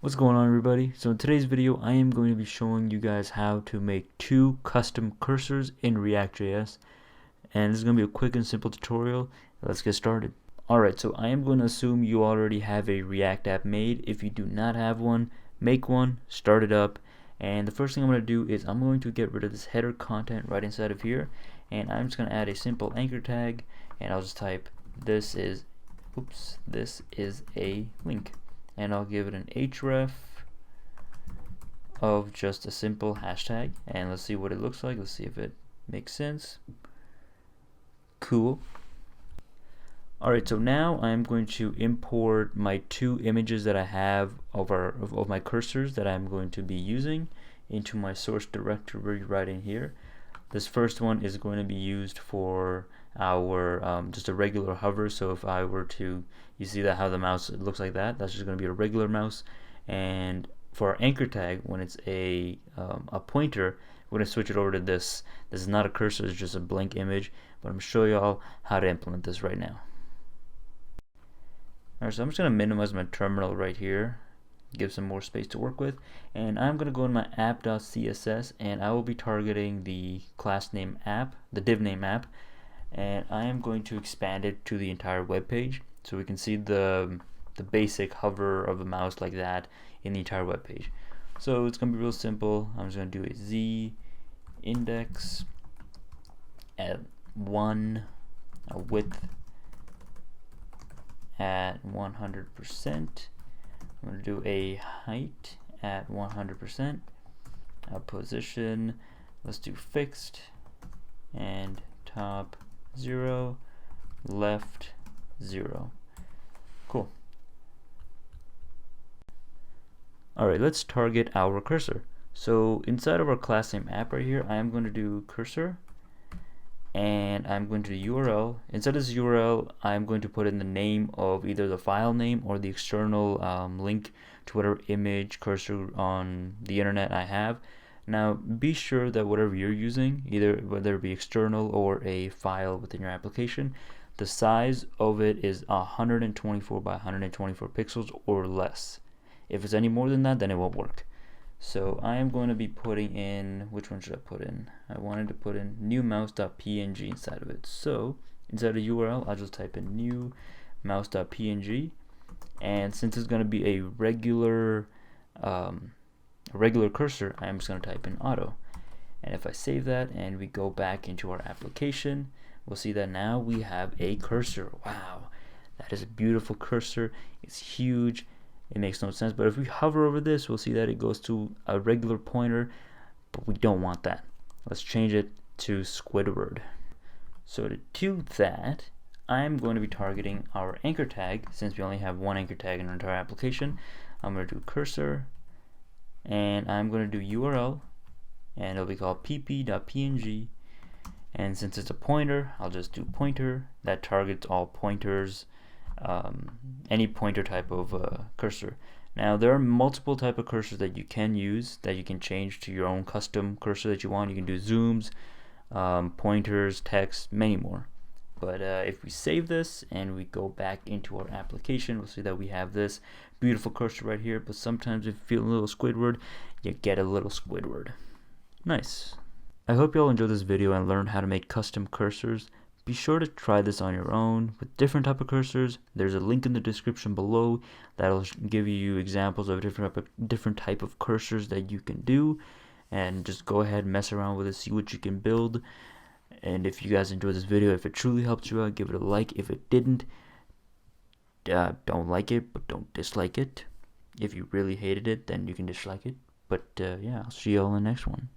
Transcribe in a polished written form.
What's going on, everybody? So in today's video I am going to be showing you guys how to make 2 custom cursors in ReactJS, and this is going to be a quick and simple tutorial. Let's get started. Alright, so I am going to assume you already have a React app made. If you do not have one, make one, start it up, and the first thing I'm going to do is I'm going to get rid of this header content right inside of here, and I'm just going to add a simple anchor tag, and I'll just type this is a link. And I'll give it an href of just a simple hashtag, and let's see what it looks like. Let's see if it makes sense. Cool. Alright, so now I'm going to import my 2 images that I have of my cursors that I'm going to be using into my source directory right in here. This first one is going to be used for our just a regular hover. So if I were to, you see that how the mouse looks like that, that's just going to be a regular mouse. And for our anchor tag, when it's a pointer, we're going to switch it over to this. This is not a cursor, it's just a blank image, but I'm going to show you all how to implement this right now. Alright, so I'm just going to minimize my terminal right here, give some more space to work with, and I'm going to go in my app.css, and I will be targeting the class name app, the div name app, and I am going to expand it to the entire web page so we can see the basic hover of the mouse like that in the entire web page. So it's going to be real simple. I'm just going to do a z index at 1, a width at 100%. I'm going to do a height at 100%, a position, let's do fixed, and top 0, left 0. Cool. Alright, let's target our cursor. So inside of our class name app right here, I am going to do cursor, and I'm going to do URL. Inside of this URL, I'm going to put in the name of either the file name or the external link to whatever image cursor on the internet I have. Now be sure that whatever you're using, either whether it be external or a file within your application, the size of it is 124 by 124 pixels or less. If it's any more than that, then it won't work. So I am going to be putting in, which one should I put in? I wanted to put in new mouse.png inside of it. So inside the URL, I'll just type in new mouse.png, and since it's going to be a regular cursor, I'm just going to type in auto. And if I save that and we go back into our application, we'll see that now we have a cursor. Wow, that is a beautiful cursor. It's huge. It makes no sense, but if we hover over this, we'll see that it goes to a regular pointer, but we don't want that. Let's change it to Squidward. So to do that, I'm going to be targeting our anchor tag. Since we only have one anchor tag in our entire application, I'm going to do cursor, and I'm going to do URL, and it'll be called pp.png, and since it's a pointer, I'll just do pointer. That targets all pointers, any pointer type of cursor. Now there are multiple type of cursors that you can use, that you can change to your own custom cursor that you want. You can do zooms, pointers, text, many more. But if we save this and we go back into our application, we'll see that we have this beautiful cursor right here. But sometimes if you feel a little Squidward, you get a little Squidward. Nice. I hope you all enjoyed this video and learned how to make custom cursors. Be sure to try this on your own with different type of cursors. There's a link in the description below that'll give you examples of different type of cursors that you can do, and just go ahead and mess around with it, see what you can build. And if you guys enjoyed this video, if it truly helped you out, give it a like. If it didn't, don't like it, but don't dislike it. If you really hated it, then you can dislike it. But yeah, I'll see you all in the next one.